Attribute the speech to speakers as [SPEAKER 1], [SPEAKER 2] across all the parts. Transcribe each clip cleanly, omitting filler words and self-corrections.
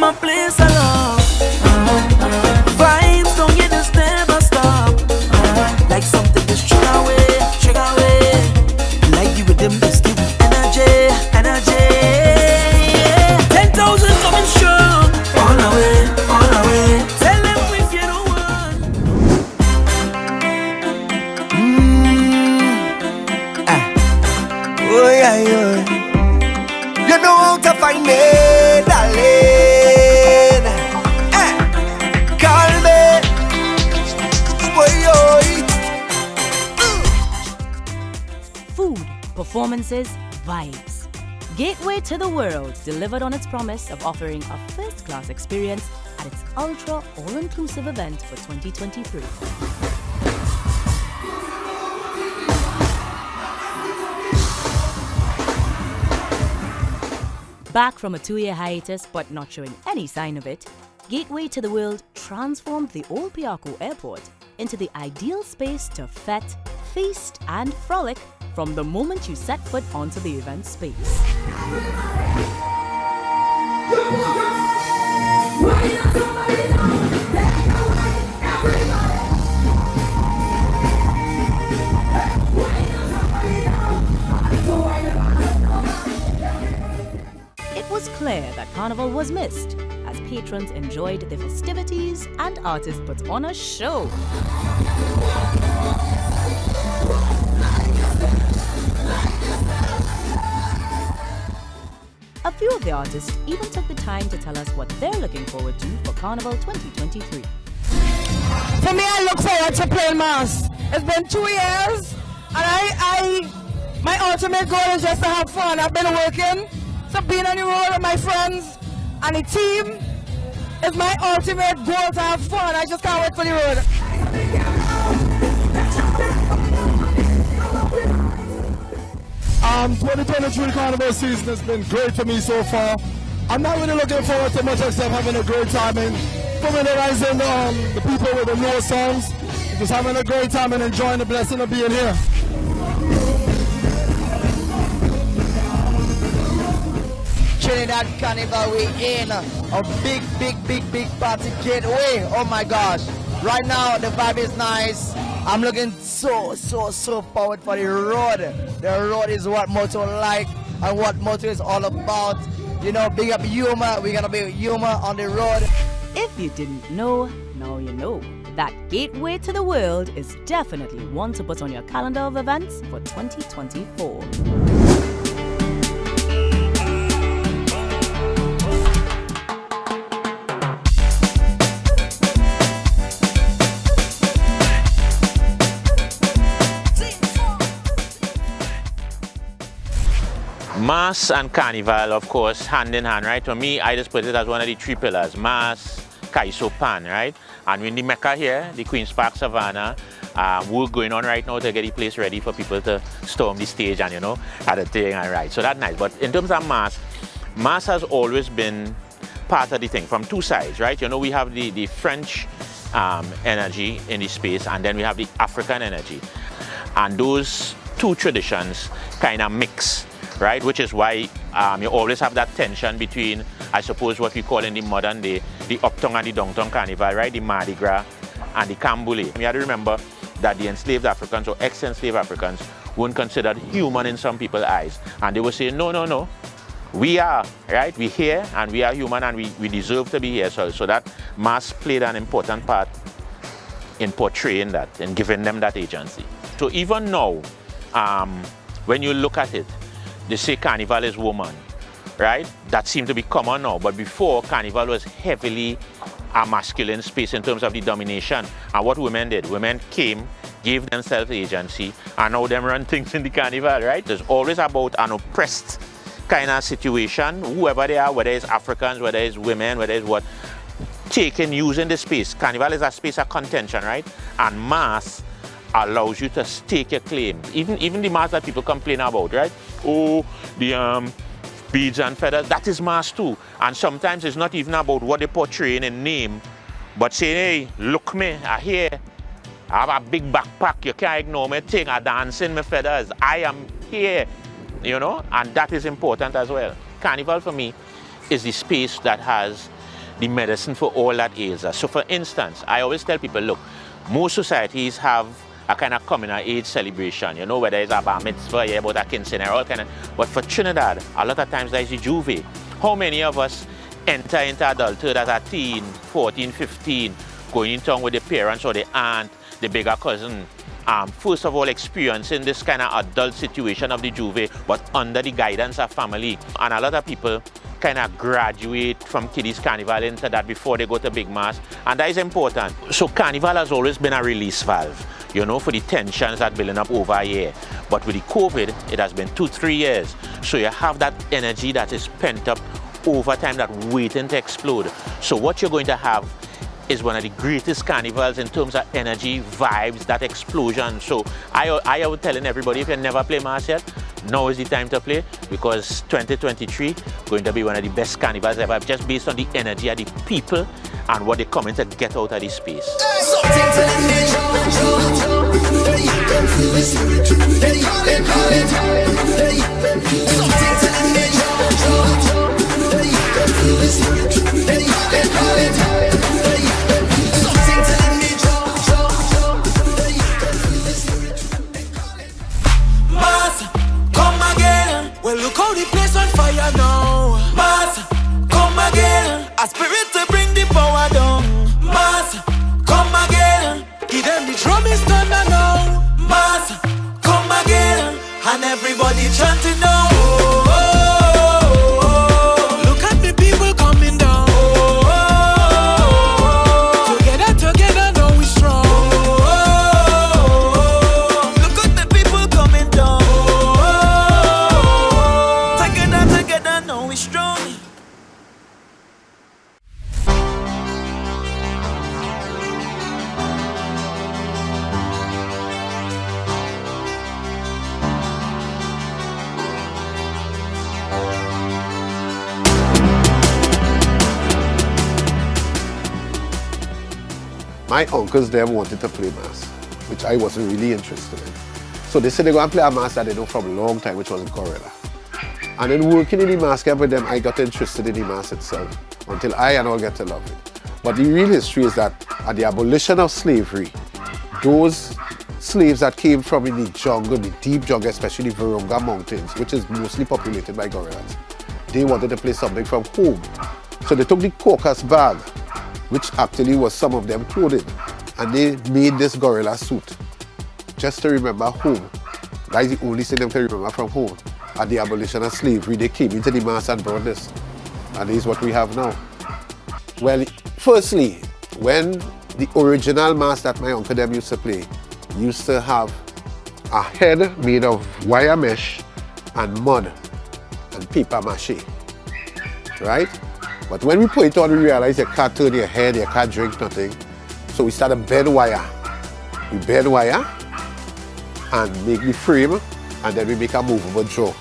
[SPEAKER 1] my place I love. Vibes don't get this never stop. Like something just trigger away, trigger away. Like the rhythm is give me energy, energy. 10,000 coming strong. All the way, all the way. Tell them if you don't want.
[SPEAKER 2] Oh yeah, yeah. You know how to find me, darling. Call me. Oi, oi.
[SPEAKER 3] Food, performances, vibes. Gateway to the World delivered on its promise of offering a first-class experience at its ultra all-inclusive event for 2023. Back from a 2-year hiatus but not showing any sign of it, Gateway to the World transformed the old Piarco airport into the ideal space to fete, feast and frolic from the moment you set foot onto the event space. It was clear that Carnival was missed, as patrons enjoyed the festivities and artists put on a show. A few of the artists even took the time to tell us what they're looking forward to for Carnival 2023.
[SPEAKER 4] For me, I look forward to playing mass. It's been 2 years, and my ultimate goal is just to have fun. I've been working, so being on the road with my friends and the team is my ultimate goal to have fun. I just can't wait for the road.
[SPEAKER 5] 2023 Carnival season has been great for me so far. I'm not really looking forward to much except having a great time and familiarizing the people with the newer songs. Just having a great time and enjoying the blessing of being here.
[SPEAKER 6] Trinidad Carnival, we in a big party gateway. Oh my gosh. Right now the vibe is nice. I'm looking so forward for the road. The road is what Moto like and what Moto is all about. You know, big up humor. We're gonna be humor on the road.
[SPEAKER 3] If you didn't know, now you know. That Gateway to the World is definitely one to put on your calendar of events for 2024.
[SPEAKER 7] Mass and Carnival, of course, hand in hand, right? For me, I just put it as one of the 3 pillars. Mass, Kaiso, Pan, right? And we're in the Mecca here, the Queen's Park Savannah. Work going on right now to get the place ready for people to storm the stage and, you know, have a thing and right. So that's nice. But in terms of mass, mass has always been part of the thing from 2 sides, right? You know, we have the French energy in the space, and then we have the African energy. And those 2 traditions kind of mix, right? Which is why you always have that tension between, I suppose, what we call in the modern day, the uptown and the downtown carnival, right? The Mardi Gras and the Camboulet. We have to remember that the enslaved Africans or ex-enslaved Africans weren't considered human in some people's eyes. And they would say, no, we are, right? We're here and we are human and we deserve to be here. So that mass played an important part in portraying that and giving them that agency. So even now, when you look at it, they say Carnival is woman, right? That seemed to be common now, but before, Carnival was heavily a masculine space in terms of the domination. And what women did, women came, gave themselves agency, and now them run things in the Carnival, right? There's always about an oppressed kind of situation, whoever they are, whether it's Africans, whether it's women, whether it's what, using the space. Carnival is a space of contention, right? And mass allows you to stake your claim. Even the mass that people complain about, right? Oh, the beads and feathers, that is mass too. And sometimes it's not even about what they're portraying in name, but saying, hey, look me, I here, I have a big backpack, you can't ignore me, thing, I dancing my feathers, I am here, you know, and that is important as well. Carnival for me is the space that has the medicine for all that ails us. So for instance, I always tell people, look, most societies have a kind of coming of age celebration, you know, whether it's a bar mitzvah, yeah, about a quinceañera, all kind of, but for Trinidad, a lot of times there's the juve. How many of us enter into adulthood as a teen, 14, 15, going in town with the parents or the aunt, the bigger cousin, first of all experiencing this kind of adult situation of the juve, but under the guidance of family. And a lot of people kind of graduate from Kiddies Carnival into that before they go to Big Mass, and that is important. So Carnival has always been a release valve, you know, for the tensions that building up over a year. But with the COVID, it has been 2-3 years. So you have that energy that is pent up over time, that waiting to explode. So what you're going to have is one of the greatest carnivals in terms of energy, vibes, that explosion. So I was telling everybody, if you never play Mass yet, now is the time to play, because 2023 going to be one of the best carnivals ever, just based on the energy of the people and what they're coming to get out of this space.
[SPEAKER 1] Well, look how the place on fire now. Mass, come again. A spirit to bring the power down. Mass, come again. Give them the drum is thunder now. Mass, come again. And everybody chanting now. Oh, oh, oh, oh. Look at the people coming down. Oh, oh, oh. Together, together, now we strong. Oh, oh, oh. Look at the people coming down. Together, now we strong.
[SPEAKER 2] My uncles them wanted to play Mass, which I wasn't really interested in. So they said they're going to play a Mass that they know from a long time, which was Gorilla. And then working in the Mass camp with them, I got interested in the Mass itself, until I and all get to love it. But the real history is that at the abolition of slavery, those slaves that came from in the jungle, the deep jungle, especially the Virunga Mountains, which is mostly populated by gorillas, they wanted to play something from home. So they took the caucus bag, which actually was some of them clothing, and they made this gorilla suit just to remember home. That is the only thing they can remember from home. At the abolition of slavery, they came into the Mass and brought this, and this is what we have now. Well, firstly, when the original Mass that my uncle them used to play used to have a head made of wire mesh and mud and paper mache, right? But when we put it on, we realized you can't turn your head, you can't drink nothing. So we started bend wire. We bend wire and make the frame, and then we make a movable jaw.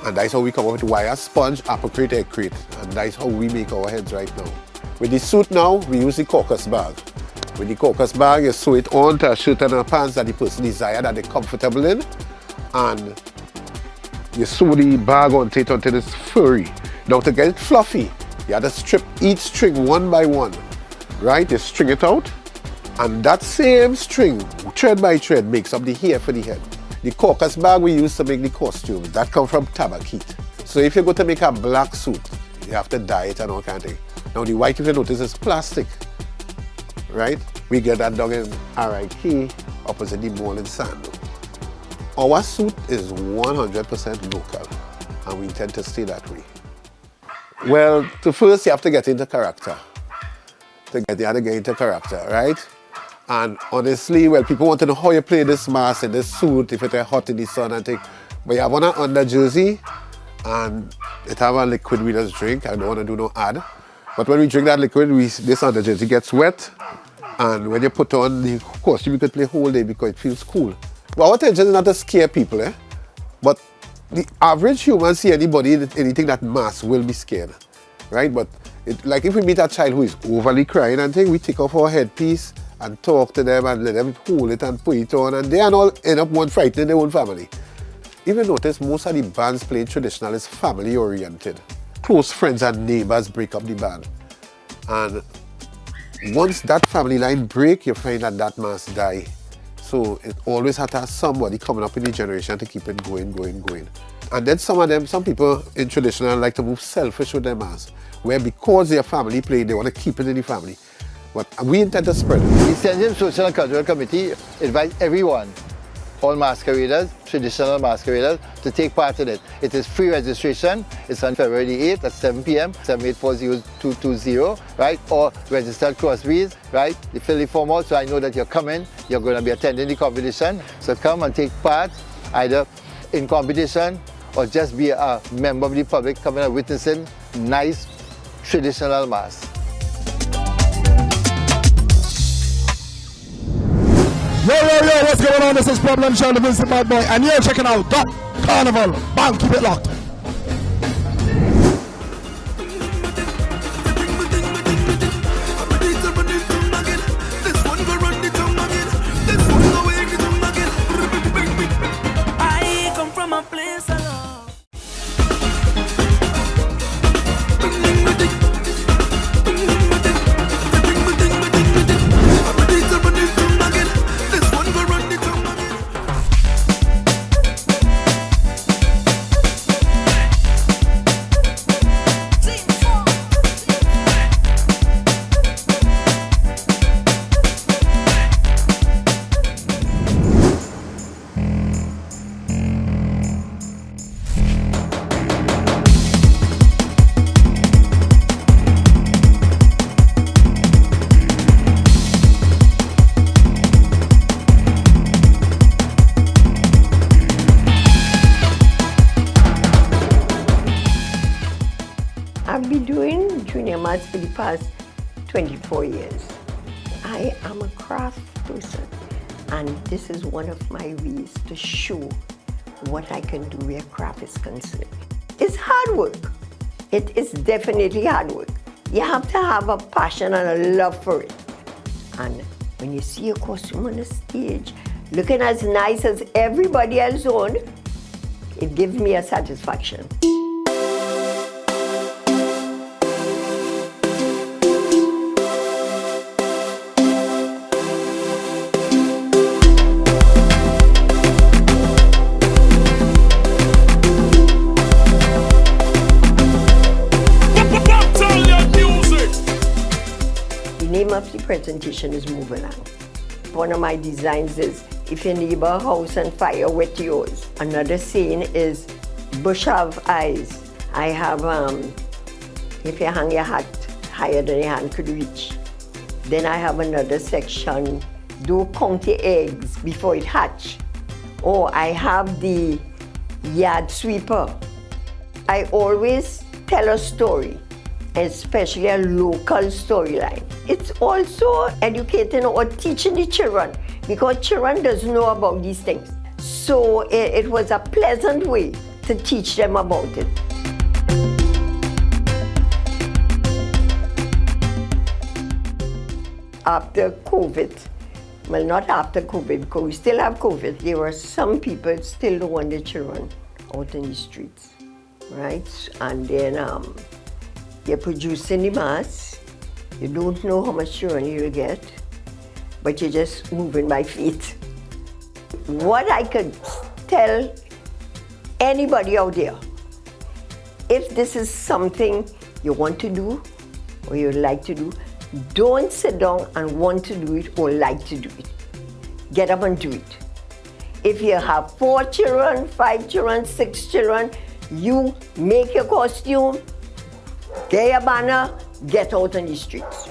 [SPEAKER 2] And that's how we come up with wire, sponge, apocrate, egg crate. And that's how we make our heads right now. With the suit now, we use the caucus bag. With the caucus bag, you sew it on to a shirt and a pants that the person desire, that they're comfortable in. And you sew the bag onto it until it's furry. Now to get it fluffy, you have to strip each string one by one, right? You string it out, and that same string, thread by thread, makes up the hair for the head. The caucus bag we use to make the costumes, that come from tabakit. So if you go to make a black suit, you have to dye it and all kind of thing. Now the white, if you notice, is plastic, right? We get that down in RIK, opposite the mall in Sando. Our suit is 100% local, and we intend to stay that way. Well, first you have to get into character. You have to get into character, right? And honestly, well, people want to know how you play this Mass in this suit, if it's hot in the sun and things. But you have on an under jersey, and it have a liquid we just drink. I don't want to do no ad. But when we drink that liquid, this under jersey gets wet. And when you put on the costume, you can play whole day because it feels cool. But our intention is not to scare people, eh? But the average human see anybody, anything that Mass will be scared, right? But like if we meet a child who is overly crying and thing, we take off our headpiece and talk to them and let them hold it and put it on, and they all end up one frightening their own family. Even notice most of the bands playing traditional is family oriented. Close friends and neighbors break up the band. And once that family line break, you find that that mass die. So it always had to have somebody coming up in the generation to keep it going. And then some people in traditional like to move selfish with their mass, where because their family play, they want to keep it in the family. But we intend to spread it.
[SPEAKER 6] The Sensitive Social and Cultural Committee invites everyone, all masqueraders, traditional masqueraders, to take part in it. It is free registration. It's on February 8th at 7 p.m., 7840-220, right? Or registered crossbreeds, right? You fill the form out, so I know that you're coming. You're going to be attending the competition. So come and take part, either in competition or just be a member of the public coming and witnessing nice traditional mass.
[SPEAKER 5] Yo, what's going on? This is Problem Show, the Vincent Bad Boy, and you're checking out Got Carnival. Bang, keep it locked.
[SPEAKER 1] I come from a place of love.
[SPEAKER 8] I've been doing junior maths for the past 24 years. I am a craft person, and this is one of my ways to show what I can do where craft is concerned. It's hard work. It is definitely hard work. You have to have a passion and a love for it. And when you see a costume on the stage, looking as nice as everybody else on, it gives me a satisfaction. The name of the presentation is Move Along. One of my designs is, if your neighbor house on fire, wet yours. Another saying is, bush have eyes. I have, if you hang your hat higher than your hand could reach. Then I have another section, don't count your eggs before it hatch. Or I have the yard sweeper. I always tell a story, especially a local storyline. It's also educating or teaching the children, because children doesn't know about these things. So it was a pleasant way to teach them about it. After COVID, well, not after COVID, because we still have COVID, there were some people still don't want their children out in the streets, right? And then you're producing the mass, you don't know how much children you'll get, but you're just moving by feet. What I could tell anybody out there, if this is something you want to do or you like to do, don't sit down and want to do it or like to do it. Get up and do it. If you have 4 children, 5 children, 6 children, you make your costume, get your banner, get out on the streets.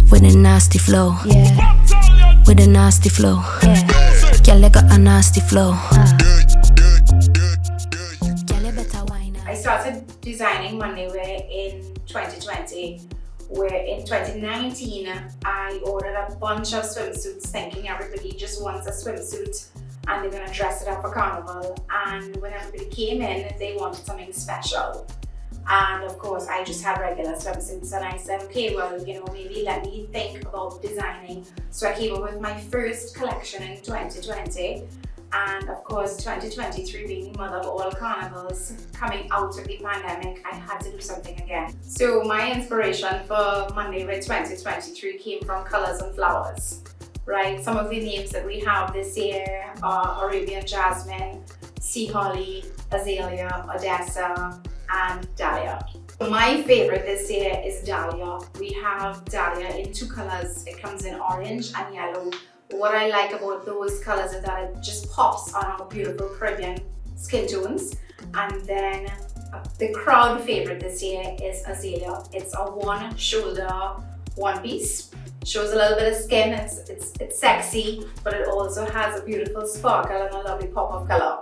[SPEAKER 9] With a nasty flow, yeah. With a nasty flow, yeah. Girl, I got a nasty flow.
[SPEAKER 10] I started designing Monday wear in 2020, where in 2019 I ordered a bunch of swimsuits thinking everybody just wants a swimsuit. and they're gonna dress it up for Carnival. And when everybody came in, they wanted something special. And of course, I just had regular swimsuits, and I said, okay, well, you know, maybe let me think about designing. So I came up with my first collection in 2020. And of course, 2023 being the mother of all carnivals, coming out of the pandemic, I had to do something again. So my inspiration for Monday Red 2023 came from colors and flowers, right? Some of the names that we have this year are Arabian Jasmine, Sea Holly, Azalea, Odessa, and Dahlia. My favorite this year is Dahlia. We have Dahlia in two colors. It comes in orange and yellow. What I like about those colors is that it just pops on our beautiful Caribbean skin tones. And then the crowd favorite this year is Azalea. It's a one shoulder one piece. Shows a little bit of skin, it's sexy, but it also has a beautiful sparkle and a lovely pop of color.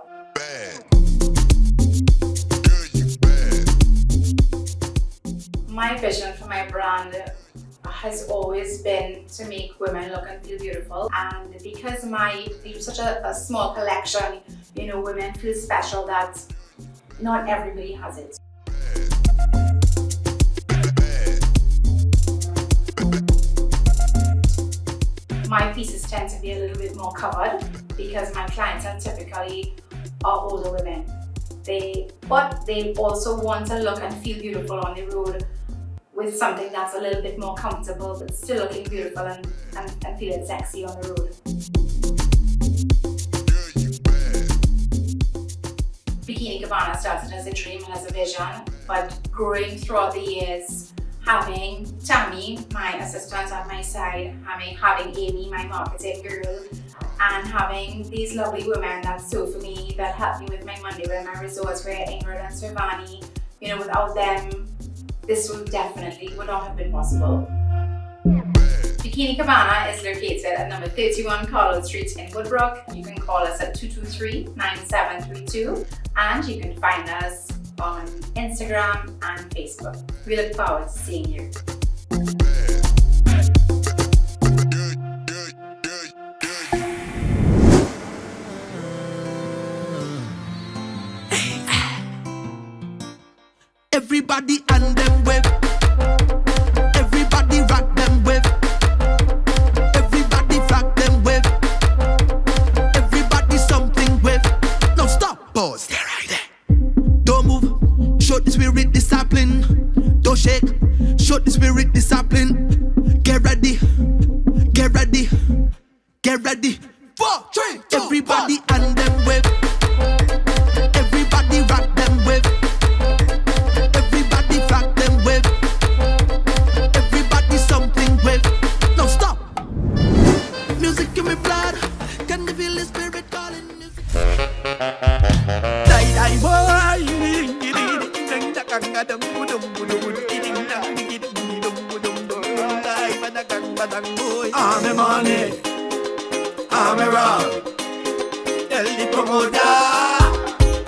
[SPEAKER 10] My vision for my brand has always been to make women look and feel beautiful, and because I do such a small collection, you know, women feel special that not everybody has it. My pieces tend to be a little bit more covered because my clientele typically are older women. But they also want to look and feel beautiful on the road with something that's a little bit more comfortable but still looking beautiful and feeling sexy on the road. Bikini Cabana started as a dream and as a vision, but growing throughout the years, having Tammy, my assistant at my side, having Amy, my marketing girl, and having these lovely women that sew for me, that help me with my Monday wear, my resorts wear, Ingrid and Sirvani. You know, without them, this would not have been possible. Bikini Cabana is located at number 31 Carlo Street in Woodbrook. You can call us at 223-9732, and you can find us on Instagram and Facebook. We look forward to seeing you.
[SPEAKER 1] Everybody and them wave. Everybody rock them wave. Everybody flock them wave. Everybody something wave. No stop, pause. Stay right there. Don't move. Show the spirit discipline. Don't shake. Show the spirit discipline. Get ready. Get ready. Get ready. 4, 3, 2, everybody 1. And them wave. Everybody rock them wave. I'm a money, I'm a round. Tell the promoter,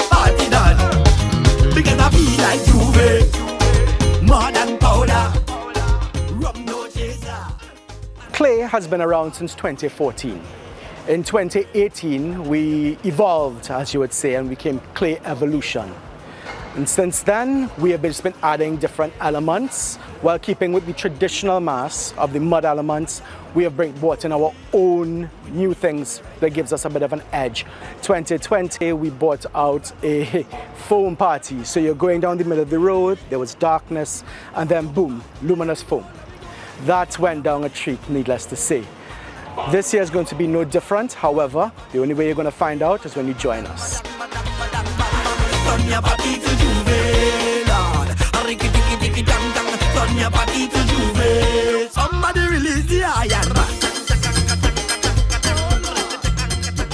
[SPEAKER 1] party done. Because I feel like Juve, more than powder. Rum no chaser.
[SPEAKER 11] Clay has been around since 2014. In 2018, we evolved, as you would say, and became Clay Evolution. And since then, we have just been adding different elements while keeping with the traditional mass of the mud elements. We have brought in our own new things that gives us a bit of an edge. 2020, we brought out a foam party. So you're going down the middle of the road, there was darkness, and then boom, luminous foam. That went down a treat, needless to say. This year is going to be no different. However, the only way you're going to find out is when you join us.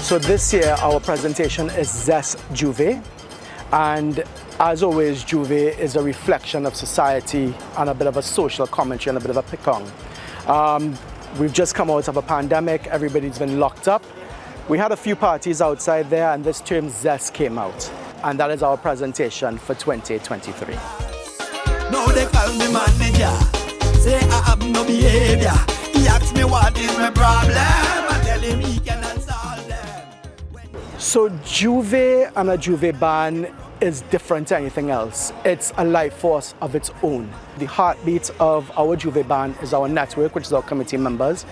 [SPEAKER 11] So this year our presentation is Zest Juve, and as always, Juve is a reflection of society and a bit of a social commentary and a bit of a pick-on. We've just come out of a pandemic, everybody's been locked up. We had a few parties outside there, and this term Zest came out. And that is our presentation for 2023.
[SPEAKER 1] Now they call me manager, say I have no behavior. He asks me what is my problem, I tell him he cannot solve them.
[SPEAKER 11] So Juve and a Juve band is different to anything else. It's a life force of its own. The heartbeat of our Juve band is our network, which is our committee members.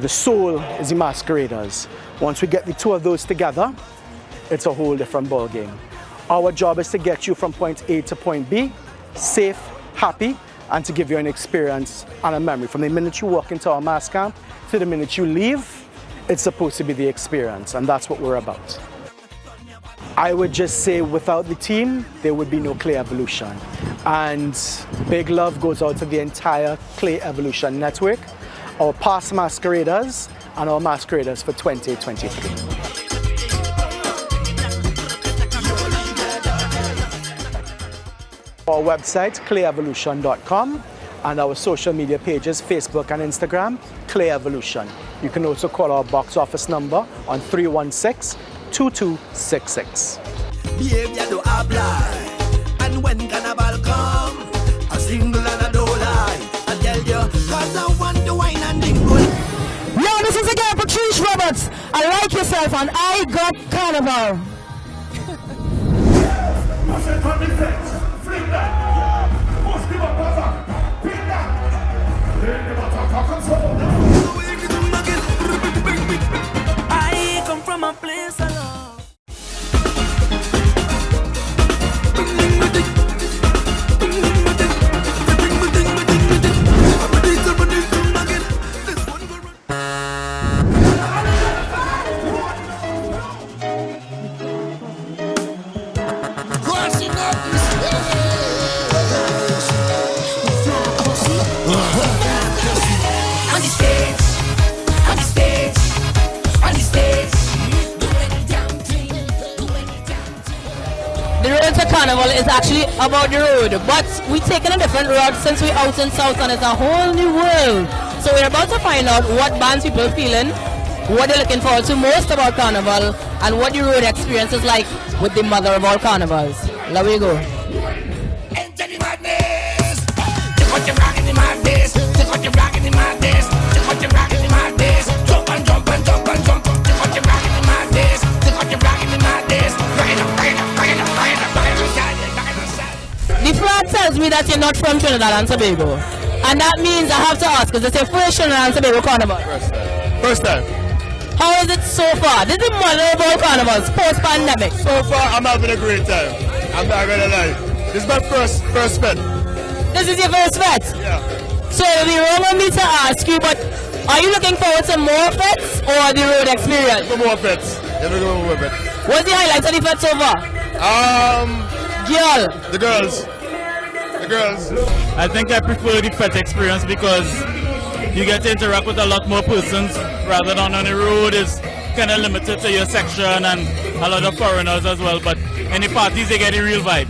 [SPEAKER 11] The soul is the masqueraders. Once we get the two of those together, it's a whole different ballgame. Our job is to get you from point A to point B, safe, happy, and to give you an experience and a memory. From the minute you walk into our mass camp to the minute you leave, it's supposed to be the experience, and that's what we're about. I would just say without the team, there would be no Clay Evolution. And big love goes out to the entire Clay Evolution network, our past masqueraders, and our masqueraders for 2023. Our website, clayevolution.com, and our social media pages, Facebook and Instagram, Clay Evolution. You can also call our box office number on 316-2266.
[SPEAKER 1] Behavior do apply, and when Carnival come, a single and a don't lie. I tell you, cause I want to wine and dingle.
[SPEAKER 4] Yo, this is again Patrice Roberts. I like yourself and I got Carnival.
[SPEAKER 1] I come from a place alone.
[SPEAKER 4] Carnival is actually about the road, but we're taking a different road since we're out in South and it's a whole new world. So we're about to find out what bands people are feeling, what they're looking forward to most about Carnival, and what the road experience is like with the mother of all carnivals. There we go.
[SPEAKER 1] Enter the madness. Take what you're rocking in my days. Take what you're rocking in my days. Take what you're rocking in my days. Jump and jump and jump and jump. Take what you're rocking in my days. Take what you're rocking in my days. Rock it up, rock it up, rock it up, rock it up, rock it up.
[SPEAKER 4] The flag tells me that you're not from Trinidad and Tobago. And that means I have to ask, is this your first Trinidad and Tobago Carnival?
[SPEAKER 5] First time.
[SPEAKER 4] How is it so far? This is the mother of all carnivals, post-pandemic.
[SPEAKER 5] So far, I'm having a great time. I'm not gonna lie. This is my first bet.
[SPEAKER 4] This is your first bet?
[SPEAKER 5] Yeah.
[SPEAKER 4] So it would be wrong of me to ask you, but are you looking forward to more bets or the road experience?
[SPEAKER 5] For more bets. More bets.
[SPEAKER 4] What's the highlights of the bet so far?
[SPEAKER 5] The girls.
[SPEAKER 12] I think I prefer the pet experience because you get to interact with a lot more persons rather than on the road. Is kind of limited to your section and a lot of foreigners as well, but any parties they get a real vibe.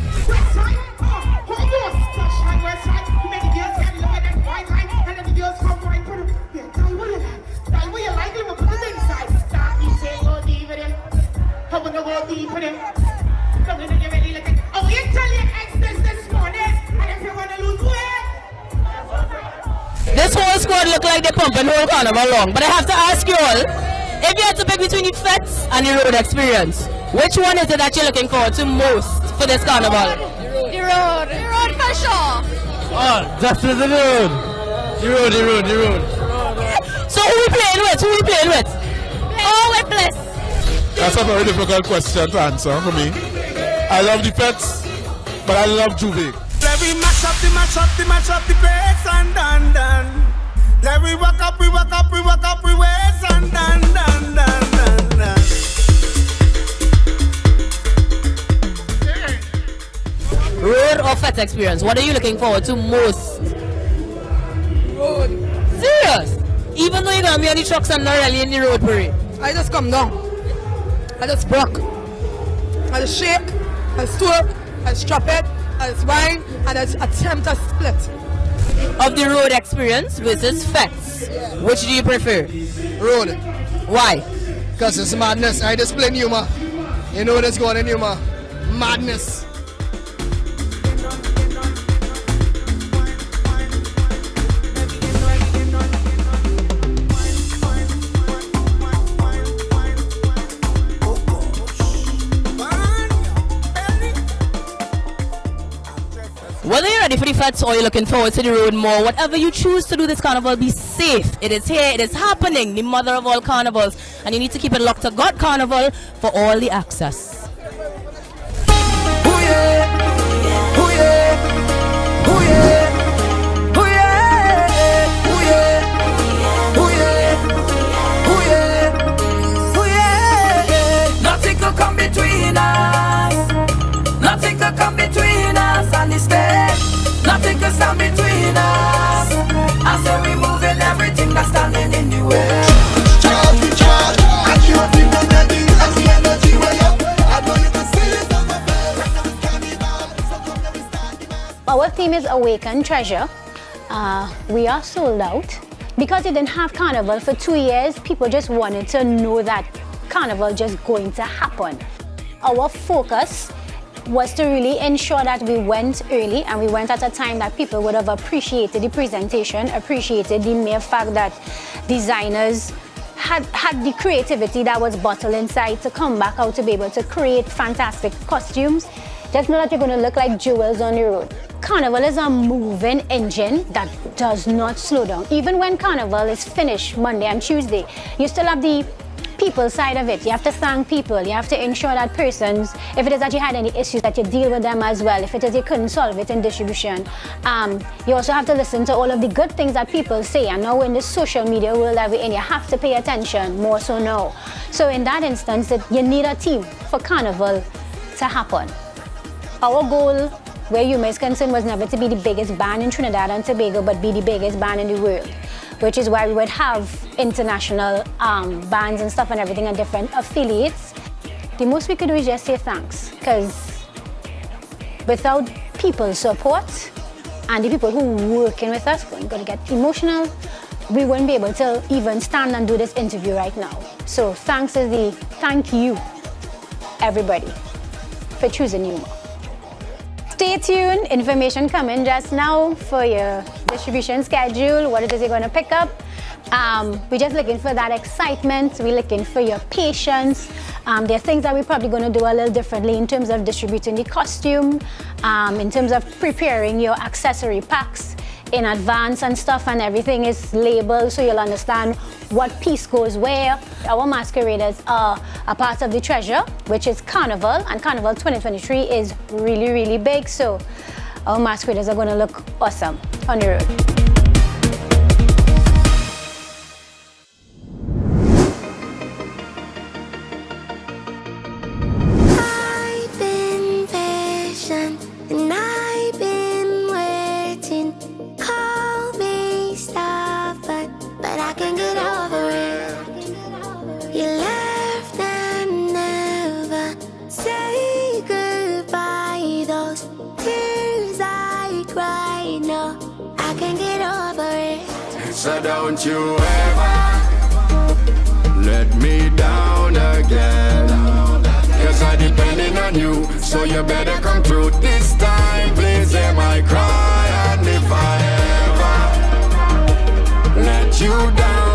[SPEAKER 4] This whole squad look like they're pumping whole Carnival along, but I have to ask you all, if you had to pick between the fets and the road experience, which one is it that you're looking forward to most for this Carnival?
[SPEAKER 13] The road for sure.
[SPEAKER 12] Oh, definitely the road. The road.
[SPEAKER 4] So who we playing with?
[SPEAKER 13] Oh, we're blessed.
[SPEAKER 5] That's a very difficult question to answer for me. I love the pets, but I love Juve.
[SPEAKER 1] Let we mash up the place and done. Let we walk up, we ways and done.
[SPEAKER 4] Road or fet experience, what are you looking forward to most?
[SPEAKER 14] Road.
[SPEAKER 4] Serious? Even though you're gonna be on the trucks and not really in the road parade?
[SPEAKER 14] I just come down. I just broke. I just shake, I just twerk, I just drop it, I just whine, and I just attempt a split.
[SPEAKER 4] Of the road experience versus fets, which do you prefer?
[SPEAKER 14] Road.
[SPEAKER 4] Why?
[SPEAKER 14] Because it's madness. I just play humor. You know what's going on in humor. Madness.
[SPEAKER 15] Whether you're ready for the fete or you're looking forward to the road more, whatever you choose to do this carnival, be safe. It is here, it is happening, the mother of all carnivals, and you need to keep it locked to God Carnival for all the access.
[SPEAKER 1] Nothing could come between us. Nothing could come between us and the stage. Nothing could stand between us. I say we moving everything that's standing in the way. Charge, we charge. I can't feel the ready. I see energy way up. I know you can see it on my face.
[SPEAKER 16] Our theme is Awaken Treasure. We are sold out. Because we didn't have Carnival for 2 years, people just wanted to know that Carnival just going to happen. Our focus was to really ensure that we went early, and we went at a time that people would have appreciated the presentation, appreciated the mere fact that designers had the creativity that was bottled inside to come back out to be able to create fantastic costumes. Just know that you're going to look like jewels on the road. Carnival is a moving engine that does not slow down. Even when Carnival is finished Monday and Tuesday, you still have the people side of it. You have to thank people. You have to ensure that persons, if it is that you had any issues, that you deal with them as well. If it is you couldn't solve it in distribution. You also have to listen to all of the good things that people say. And now in the social media world that we're in, you have to pay attention more so now. So in that instance, you need a team for Carnival to happen. Our goal, where UMA is concerned, was never to be the biggest band in Trinidad and Tobago, but be the biggest band in the world, which is why we would have international bands and stuff and everything and different affiliates. The most we could do is just say thanks, because without people's support and the people who are working with us, we're going to get emotional, we wouldn't be able to even stand and do this interview right now. So thank you, everybody, for choosing UMA. Stay tuned, information coming just now for your distribution schedule, what it is you're going to pick up. We're just looking for that excitement, we're looking for your patience. There are things that we're probably going to do a little differently in terms of distributing the costume, in terms of preparing your accessory packs in advance and stuff, and everything is labeled so you'll understand what piece goes where. Our masqueraders are a part of the treasure, which is Carnival, and Carnival 2023 is really, really big, so our masqueraders are going to look awesome on the road.
[SPEAKER 1] So don't you ever let me down again, 'cause I'm depending on you, so you better come through this time. Please hear my cry, and if I ever let you down,